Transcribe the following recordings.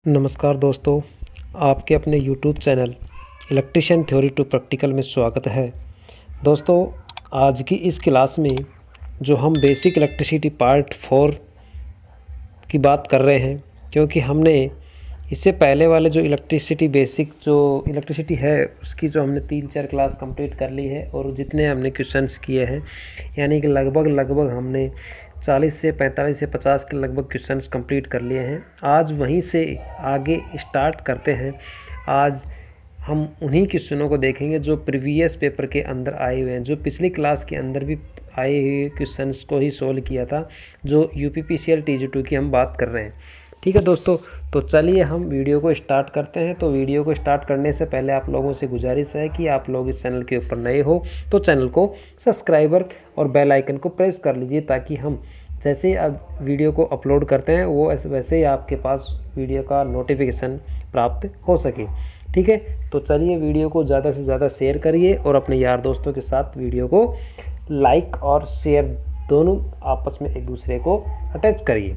नमस्कार दोस्तों, आपके अपने YouTube channel electrician theory to practical में स्वागत है। दोस्तों, आज की इस क्लास में जो हम बेसिक इलेक्ट्रिसिटी पार्ट 4 की बात कर रहे हैं, क्योंकि हमने इससे पहले वाले जो इलेक्ट्रिसिटी बेसिक जो इलेक्ट्रिसिटी है उसकी जो हमने 3-4 क्लास कंप्लीट कर ली है और जितने हमने क्वेश्चंस किए हैं, यानी कि लगभग हमने 40 से 45 से 50 के लगभग क्वेश्चंस कंप्लीट कर लिए हैं। आज वहीं से आगे स्टार्ट करते हैं। आज हम उन्हीं क्वेश्चनों को देखेंगे जो प्रीवियस पेपर के अंदर आए हुए हैं, जो पिछली क्लास के अंदर भी आए हुए क्वेश्चंस को ही सोल्व किया था, जो यूपीपीसीएल TG2 की हम बात कर रहे हैं। ठीक है दोस्तों, तो चलिए हम वीडियो को स्टार्ट करते हैं। तो वीडियो को स्टार्ट करने से पहले आप लोगों से गुजारिश है कि आप लोग इस चैनल के ऊपर नए हो तो चैनल को सब्सक्राइबर और बेल आइकन को प्रेस कर लीजिए, ताकि हम जैसे ही आज वीडियो को अपलोड करते हैं वो वैसे ही आपके पास वीडियो का नोटिफिकेशन प्राप्त हो सके। ठीक है, तो चलिए वीडियो को ज़्यादा से ज़्यादा शेयर करिए और अपने यार दोस्तों के साथ वीडियो को लाइक और शेयर दोनों आपस में एक दूसरे को अटैच करिए।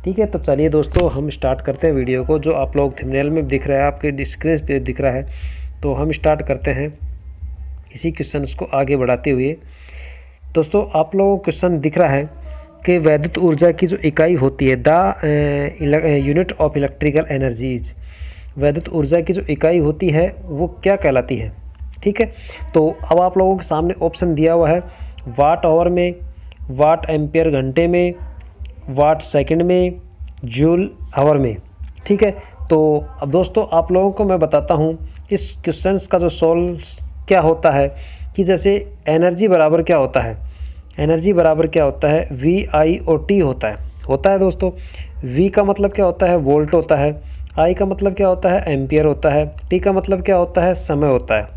ठीक है, तो चलिए दोस्तों हम स्टार्ट करते हैं वीडियो को। जो आप लोग थंबनेल में दिख रहा है, आपके स्क्रीन पे दिख रहा है, तो हम स्टार्ट करते हैं इसी क्वेश्चन को आगे बढ़ाते हुए। दोस्तों, आप लोगों को क्वेश्चन दिख रहा है कि वैद्युत ऊर्जा की जो इकाई होती है, the unit of electrical energies, वैद्युत ऊर्जा की जो इकाई होती है वो क्या कहलाती है। ठीक है, तो अब आप लोगों के सामने ऑप्शन दिया हुआ है वाट आवर में, वाट एम्पियर घंटे में, वाट सेकंड में, जूल आवर में। ठीक है, तो अब दोस्तों आप लोगों को मैं बताता हूँ इस क्वेश्चन का जो सोल्व क्या होता है, कि जैसे एनर्जी बराबर क्या होता है, एनर्जी बराबर क्या होता है, VI/T होता है दोस्तों। V का मतलब क्या होता है, वोल्ट होता है। I का मतलब क्या होता है, एम्पियर होता है। T का मतलब क्या होता है, समय होता है।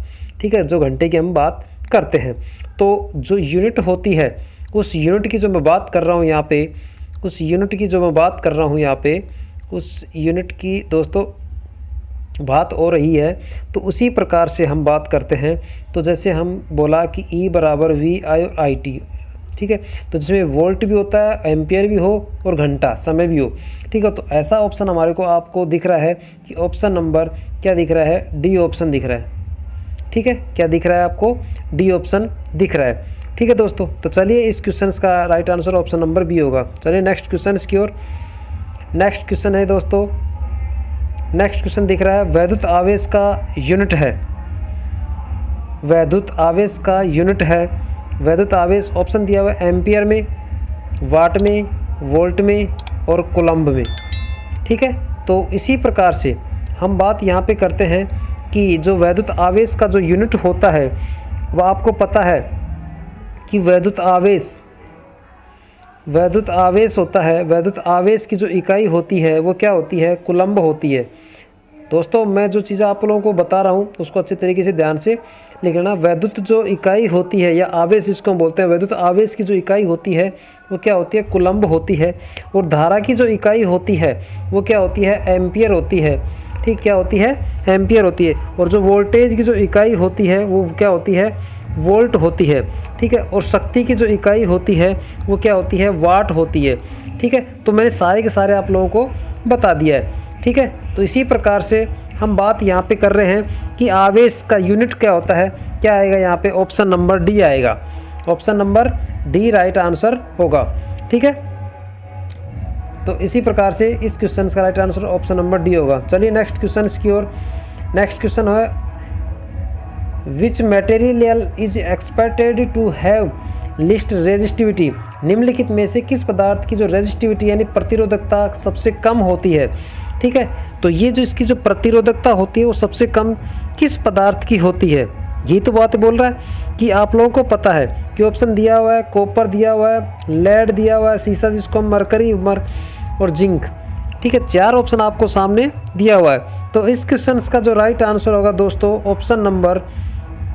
ठीक है, जो घंटे की हम बात करते हैं, तो जो यूनिट होती है उस यूनिट की जो मैं बात कर रहा हूँ यहाँ पे, उस यूनिट की जो मैं बात कर रहा हूँ यहाँ पे, उस यूनिट की दोस्तों बात हो रही है। तो उसी प्रकार से हम बात करते हैं। तो जैसे हम बोला कि E बराबर VI/IT। ठीक है, तो जिसमें वोल्ट भी होता है, एम्पियर भी हो और घंटा समय भी हो। ठीक है, तो ऐसा ऑप्शन हमारे को आपको दिख रहा है कि ऑप्शन नंबर क्या दिख रहा है, डी ऑप्शन दिख रहा है। ठीक है, क्या दिख रहा है आपको, डी ऑप्शन दिख रहा है। ठीक है दोस्तों, तो चलिए इस क्वेश्चन का right answer option number B होगा। चलिए नेक्स्ट क्वेश्चन की ओर। नेक्स्ट क्वेश्चन है दोस्तों, नेक्स्ट क्वेश्चन दिख रहा है वैद्युत आवेश का यूनिट है, वैद्युत आवेश का यूनिट है। वैद्युत आवेश ऑप्शन दिया हुआ है एम्पियर में, वाट में, वोल्ट में और कूलम्ब में। ठीक है, तो इसी प्रकार से हम बात यहाँ पे करते हैं कि जो वैद्युत आवेश का जो यूनिट होता है वह आपको पता है कि वैद्युत आवेश होता है। वैद्युत आवेश की जो इकाई होती है वो क्या होती है, कूलम्ब होती है। दोस्तों, मैं जो चीज़ें आप लोगों को बता रहा हूँ उसको अच्छे तरीके से ध्यान से लिख लेना। वैद्युत जो इकाई होती है या आवेश जिसको हम बोलते हैं, वैद्युत आवेश की जो इकाई होती है वो क्या होती है, कूलम्ब होती है। और धारा की जो इकाई होती है वो क्या होती है, एम्पियर होती है। ठीक, क्या होती है, एम्पियर होती है। और जो वोल्टेज की जो इकाई होती है वो क्या होती है, वोल्ट होती है। ठीक है, और शक्ति की जो इकाई होती है वो क्या होती है, वाट होती है। ठीक है, तो मैंने सारे के सारे आप लोगों को बता दिया है। ठीक है, तो इसी प्रकार से हम बात यहाँ पे कर रहे हैं कि आवेश का यूनिट क्या होता है। क्या आएगा यहाँ पे, ऑप्शन नंबर डी आएगा। Option number D right answer होगा। ठीक है, तो इसी प्रकार से इस क्वेश्चन का right answer option number D होगा। चलिए नेक्स्ट क्वेश्चन की ओर। नेक्स्ट क्वेश्चन है which material is expected to have least resistivity. निम्नलिखित में से किस पदार्थ की जो रेजिस्टिविटी यानी प्रतिरोधकता सबसे कम होती है। ठीक है, तो ये जो इसकी जो प्रतिरोधकता होती है वो सबसे कम किस पदार्थ की होती है, यही तो बात बोल रहा है कि आप लोगों को पता है कि ऑप्शन दिया हुआ है कॉपर दिया हुआ है, लेड दिया हुआ है, सीसा जिसको हम मरकरी और जिंक। ठीक है, 4 ऑप्शन आपको सामने दिया हुआ है। तो इस क्वेश्चन का जो राइट आंसर होगा दोस्तों, ऑप्शन नंबर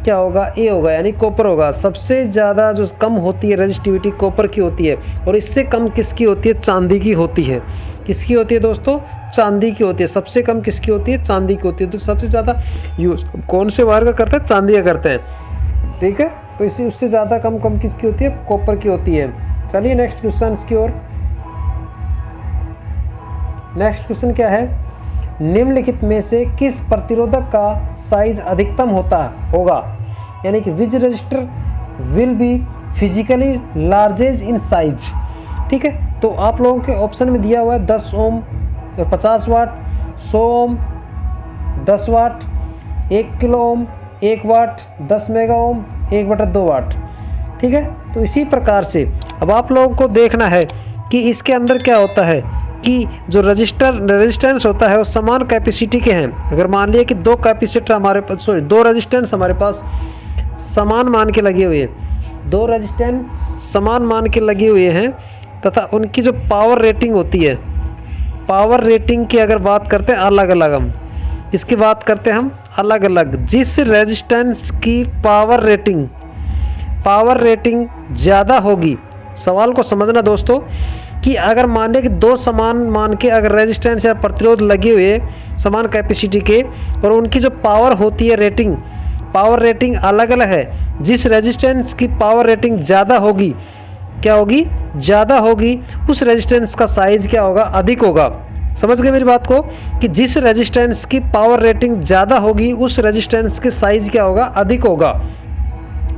क्या होगा, ए होगा, यानी कॉपर होगा। सबसे ज़्यादा जो कम होती है रेजिस्टिविटी कॉपर की होती है, और इससे कम किसकी होती है, चांदी की होती है। किसकी होती है दोस्तों, चांदी की होती है। सबसे कम किसकी होती है, चांदी की होती है। तो सबसे ज़्यादा यूज कौन से वायर का करते हैं, चांदी का करते हैं। ठीक है, तो इसी उससे ज़्यादा कम किसकी होती है, कॉपर की होती है। चलिए नेक्स्ट क्वेश्चन की ओर। नेक्स्ट क्वेश्चन क्या है, निम्नलिखित में से किस प्रतिरोधक का साइज अधिकतम होगा, यानी कि which register will be physically largest in size. ठीक है, तो आप लोगों के ऑप्शन में दिया हुआ है 10 ओम 50 वाट, 100 ओम 10 वाट, 1 किलो ओम 1 वाट, 10 मेगा ओम 1/2 वाट। ठीक है, तो इसी प्रकार से अब आप लोगों को देखना है कि इसके अंदर क्या होता है कि जो रेजिस्टेंस होता है वो समान कैपेसिटी के हैं। अगर मान लिया कि दो कैपेसिटर हमारे पास, दो रेजिस्टेंस हमारे पास समान मान के लगे हुए हैं, दो रेजिस्टेंस समान मान के लगे हुए हैं तथा उनकी जो पावर रेटिंग होती है, पावर रेटिंग की अगर बात करते हैं अलग अलग, हम इसकी बात करते हैं हम अलग अलग। जिस रेजिस्टेंस की पावर रेटिंग ज़्यादा होगी, सवाल को समझना दोस्तों, कि अगर मान लें कि दो समान मान के अगर रेजिस्टेंस या प्रतिरोध लगे हुए समान कैपेसिटी के और उनकी जो पावर होती है पावर रेटिंग अलग अलग है, जिस रेजिस्टेंस की पावर रेटिंग ज़्यादा होगी, क्या होगी, ज़्यादा होगी, उस रेजिस्टेंस का साइज क्या होगा, अधिक होगा। समझ गए मेरी बात को, कि जिस रेजिस्टेंस की पावर रेटिंग ज़्यादा होगी उस रेजिस्टेंस के साइज क्या होगा, अधिक होगा।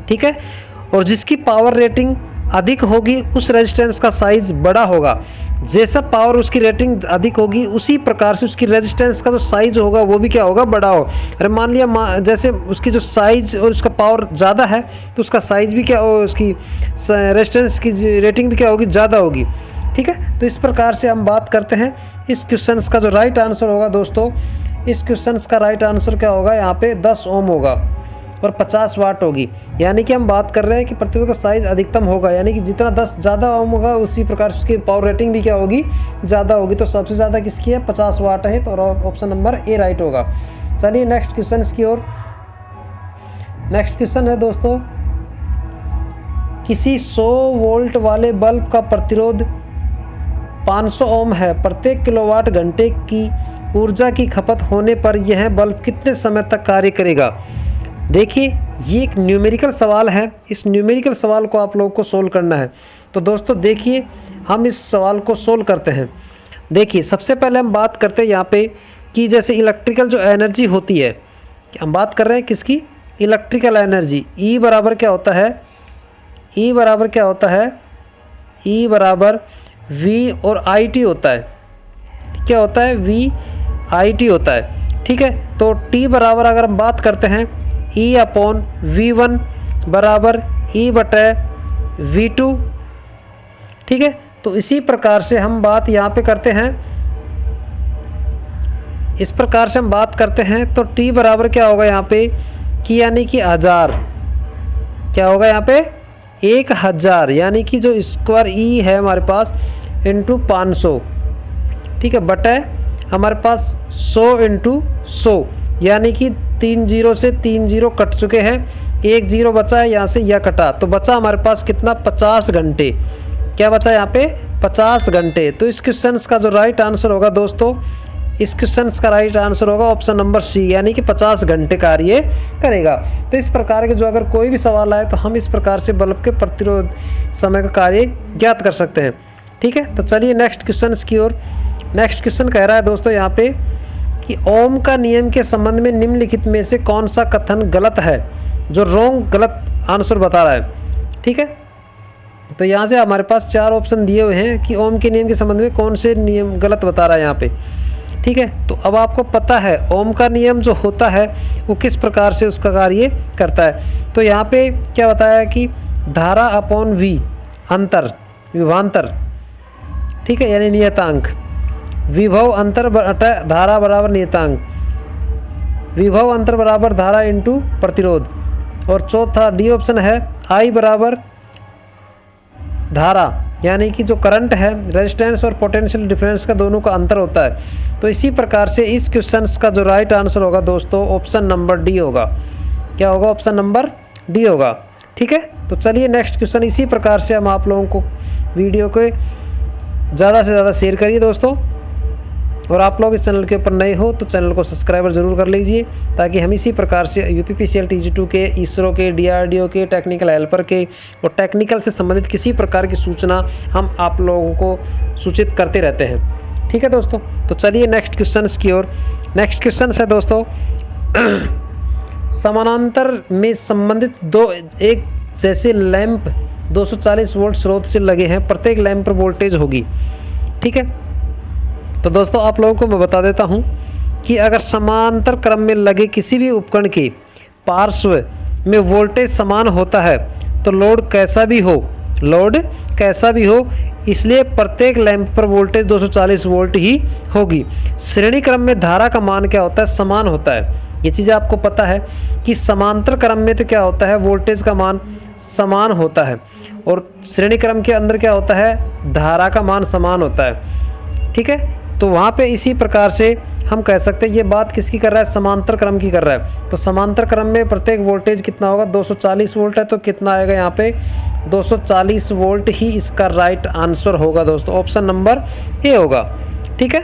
ठीक है, और जिसकी पावर रेटिंग अधिक होगी उस रेजिस्टेंस का साइज बड़ा होगा। जैसा पावर उसकी रेटिंग अधिक होगी उसी प्रकार से उसकी रेजिस्टेंस का जो साइज होगा वो भी क्या होगा, बड़ा होगा। अरे मान लिया जैसे उसकी जो साइज और उसका पावर ज़्यादा है तो उसका साइज भी क्या होगा, उसकी रेजिस्टेंस की रेटिंग भी क्या होगी, ज़्यादा होगी। ठीक है, तो इस प्रकार से हम बात करते हैं इस क्वेश्चन का जो राइट आंसर होगा दोस्तों, इस क्वेश्चन का राइट आंसर क्या होगा, यहाँ पे 10 ओम होगा और 50 वाट होगी। यानी कि हम बात कर रहे हैं कि प्रतिरोध का साइज अधिकतम होगा, यानी कि जितना 10 ज़्यादा ओम होगा उसी प्रकार से उसकी पावर रेटिंग भी क्या होगी, ज़्यादा होगी। तो सबसे ज़्यादा किसकी है, 50 वाट है, तो ऑप्शन नंबर ए राइट होगा। चलिए नेक्स्ट क्वेश्चन की ओर। नेक्स्ट क्वेश्चन है दोस्तों, किसी 100 वोल्ट वाले बल्ब का प्रतिरोध 500 ओम है, प्रत्येक किलोवाट घंटे की ऊर्जा की खपत होने पर यह बल्ब कितने समय तक कार्य करेगा। देखिए ये एक न्यूमेरिकल सवाल है, इस न्यूमेरिकल सवाल को आप लोगों को सोल्व करना है। तो दोस्तों देखिए हम इस सवाल को सोल्व करते हैं। देखिए सबसे पहले हम बात करते हैं यहाँ पे कि जैसे इलेक्ट्रिकल जो एनर्जी होती है, हम बात कर रहे हैं किसकी, इलेक्ट्रिकल एनर्जी। ई बराबर क्या होता है, ई बराबर क्या होता है, ई बराबर वी और आई टी होता है। क्या होता है, वी आई टी होता है। ठीक है, तो टी बराबर अगर हम बात करते हैं ई अपॉन V1 बराबर ई बटे V2। ठीक है, तो इसी प्रकार से हम बात यहाँ पे करते हैं, इस प्रकार से हम बात करते हैं। तो T बराबर क्या होगा यहाँ पे, कि यानी कि 1000, क्या होगा यहाँ पे 1000, यानी कि जो स्क्वायर ई है हमारे पास इंटू 500। ठीक है, बटे हमारे पास 100 इंटू 100, यानी कि 3 जीरो से 3 जीरो कट चुके हैं, 1 जीरो बचा है, यहाँ से यह कटा, तो बचा हमारे पास कितना, 50 घंटे। क्या बचा यहाँ पे, 50 घंटे। तो इस क्वेश्चन का जो राइट आंसर होगा दोस्तों, इस क्वेश्चन का राइट आंसर होगा ऑप्शन नंबर सी, यानी कि 50 घंटे कार्य करेगा। तो इस प्रकार के जो अगर कोई भी सवाल आए तो हम इस प्रकार से बल्ब के प्रतिरोध समय का कार्य ज्ञात कर सकते हैं। ठीक है, तो चलिए नेक्स्ट क्वेश्चन की ओर। नेक्स्ट क्वेश्चन कह रहा है दोस्तों यहाँ पे कि ओम का नियम के संबंध में निम्नलिखित में से कौन सा कथन गलत है, जो रॉन्ग गलत आंसर बता रहा है। ठीक है, तो यहाँ से हमारे पास 4 ऑप्शन दिए हुए हैं कि ओम के नियम के संबंध में कौन से नियम गलत बता रहा है यहाँ पे। ठीक है, तो अब आपको पता है ओम का नियम जो होता है वो किस प्रकार से उसका कार्य करता है। तो यहाँ पे क्या बताया कि धारा अपॉन वी अंतर, विभवांतर। ठीक है, यानी नियतांक, विभव अंतर बटा धारा बराबर नियतांक, विभव अंतर बराबर धारा इंटू प्रतिरोध। और चौथा डी ऑप्शन है आई बराबर धारा, यानी कि जो करंट है रेजिस्टेंस और पोटेंशियल डिफरेंस का दोनों का अंतर होता है। तो इसी प्रकार से इस क्वेश्चन का जो राइट आंसर होगा दोस्तों ऑप्शन नंबर डी होगा। क्या होगा, ऑप्शन नंबर डी होगा। ठीक है, तो चलिए नेक्स्ट क्वेश्चन। इसी प्रकार से हम आप लोगों को वीडियो को ज़्यादा से ज़्यादा शेयर करिए दोस्तों, और आप लोग इस चैनल के ऊपर नए हो तो चैनल को सब्सक्राइबर ज़रूर कर लीजिए, ताकि हम इसी प्रकार से UPPCL TG2 के, इसरो के, DRDO के, टेक्निकल हेल्पर के और टेक्निकल से संबंधित किसी प्रकार की सूचना हम आप लोगों को सूचित करते रहते हैं। ठीक ठीक है दोस्तों। तो चलिए नेक्स्ट क्वेश्चन की ओर। नेक्स्ट क्वेश्चन है दोस्तों, समानांतर में संबंधित दो एक जैसे लैंप 240 वोल्ट स्रोत से लगे हैं, प्रत्येक लैंप पर वोल्टेज होगी। ठीक है, तो दोस्तों आप लोगों को मैं बता देता हूं कि अगर समांतर क्रम में लगे किसी भी उपकरण के पार्श्व में वोल्टेज समान होता है तो लोड कैसा भी हो, इसलिए प्रत्येक लैंप पर वोल्टेज 240 वोल्ट ही होगी। श्रेणी क्रम में धारा का मान क्या होता है, समान होता है। ये चीज़ आपको पता है कि समांतर क्रम में तो क्या होता है, वोल्टेज का मान समान होता है, और श्रेणी क्रम के अंदर क्या होता है, धारा का मान समान होता है। ठीक है, तो वहाँ पे इसी प्रकार से हम कह सकते हैं, ये बात किसकी कर रहा है, समांतर क्रम की कर रहा है। तो समांतर क्रम में प्रत्येक वोल्टेज कितना होगा, 240 वोल्ट है, तो कितना आएगा यहाँ पे 240 वोल्ट ही इसका राइट आंसर होगा दोस्तों, ऑप्शन नंबर ए होगा। ठीक है,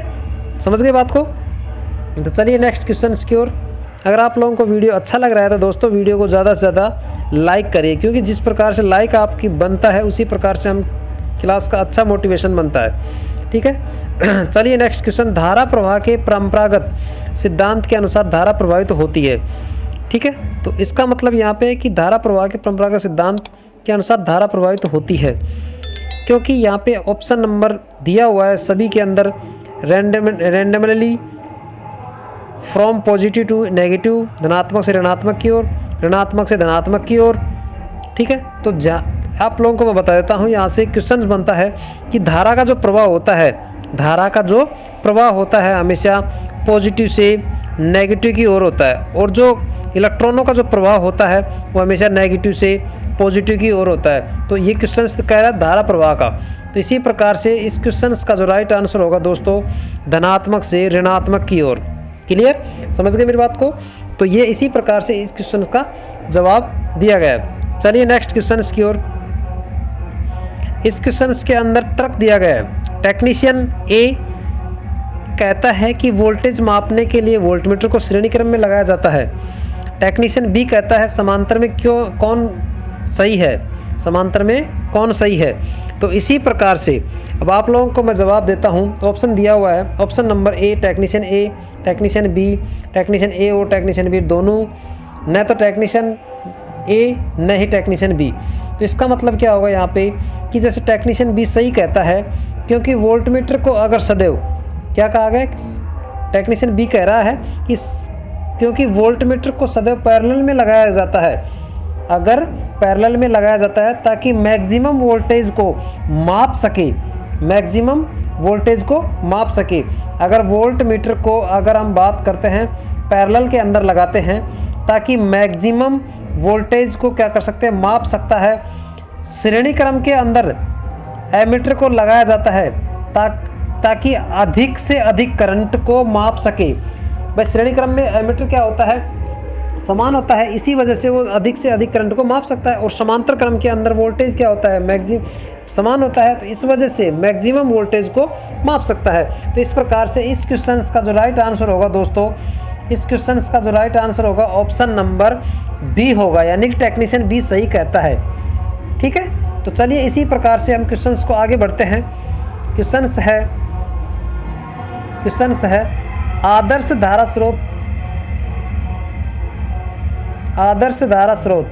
समझ गए बात को। तो चलिए नेक्स्ट क्वेश्चन की ओर। अगर आप लोगों को वीडियो अच्छा लग रहा है तो दोस्तों वीडियो को ज़्यादा से ज़्यादा लाइक करिए, क्योंकि जिस प्रकार से लाइक आपकी बनता है उसी प्रकार से हम क्लास का अच्छा मोटिवेशन बनता है। ठीक है, चलिए नेक्स्ट क्वेश्चन। धारा प्रवाह के परंपरागत सिद्धांत के अनुसार धारा प्रवाहित होती है। ठीक है, तो इसका मतलब यहाँ पे है कि धारा प्रवाह के परंपरागत सिद्धांत के अनुसार धारा प्रवाहित होती है, क्योंकि यहाँ पे ऑप्शन नंबर दिया हुआ है सभी के अंदर randomly from positive to negative, धनात्मक से ऋणात्मक की ओर, ऋणात्मक से धनात्मक की ओर। ठीक है, तो आप लोगों को मैं बता देता हूँ, यहाँ से क्वेश्चन बनता है कि धारा का जो प्रवाह होता है हमेशा पॉजिटिव से नेगेटिव की ओर होता है, और जो इलेक्ट्रॉनों का जो प्रवाह होता है वो हमेशा नेगेटिव से पॉजिटिव की ओर होता है। तो ये क्वेश्चन कह रहा है धारा प्रवाह का। तो इसी प्रकार से इस क्वेश्चन का जो राइट आंसर होगा दोस्तों, धनात्मक से ऋणात्मक की ओर। क्लियर, समझ गए मेरी बात को। तो ये इसी प्रकार से इस क्वेश्चन का जवाब दिया गया है। चलिए नेक्स्ट क्वेश्चन की ओर। इस क्वेश्चन के अंदर तर्क दिया गया है, टेक्नीशियन ए कहता है कि वोल्टेज मापने के लिए वोल्टमीटर को श्रेणी क्रम में लगाया जाता है। टेक्नीशियन बी कहता है समांतर में कौन सही है। तो इसी प्रकार से अब आप लोगों को मैं जवाब देता हूं। तो ऑप्शन दिया हुआ है, option number A technician A, technician B, technician A और टेक्नीशियन बी दोनों, न तो टेक्नीशियन ए न ही टेक्नीशियन बी। तो इसका मतलब क्या होगा यहाँ पे कि जैसे टेक्नीशियन बी सही कहता है, क्योंकि वोल्टमीटर को अगर सदैव क्या कहा गया, टेक्नीशियन बी कह रहा है कि क्योंकि वोल्टमीटर को सदैव पैरेलल में लगाया जाता है, अगर पैरेलल में लगाया जाता है ताकि मैक्सिमम वोल्टेज को माप सके। अगर वोल्टमीटर को अगर हम बात करते हैं पैरेलल के अंदर लगाते हैं ताकि मैक्सिमम वोल्टेज को क्या कर सकते हैं, माप सकता है। श्रेणी क्रम के अंदर एमीटर को लगाया जाता है ताकि अधिक से अधिक करंट को माप सके। भाई श्रेणी क्रम में एमीटर क्या होता है, समान होता है, इसी वजह से वो अधिक से अधिक करंट को माप सकता है। और समांतर क्रम के अंदर वोल्टेज क्या होता है, मैक्सिमम समान होता है, तो इस वजह से मैक्सिमम वोल्टेज को माप सकता है। तो इस प्रकार से इस क्वेश्चन का जो राइट आंसर होगा दोस्तों, इस क्वेश्चन का जो राइट आंसर होगा ऑप्शन नंबर बी होगा, यानी कि टेक्नीशियन बी सही कहता है। ठीक है, तो चलिए इसी प्रकार से हम क्वेश्चंस को आगे बढ़ते हैं। क्वेश्चंस है आदर्श धारा स्रोत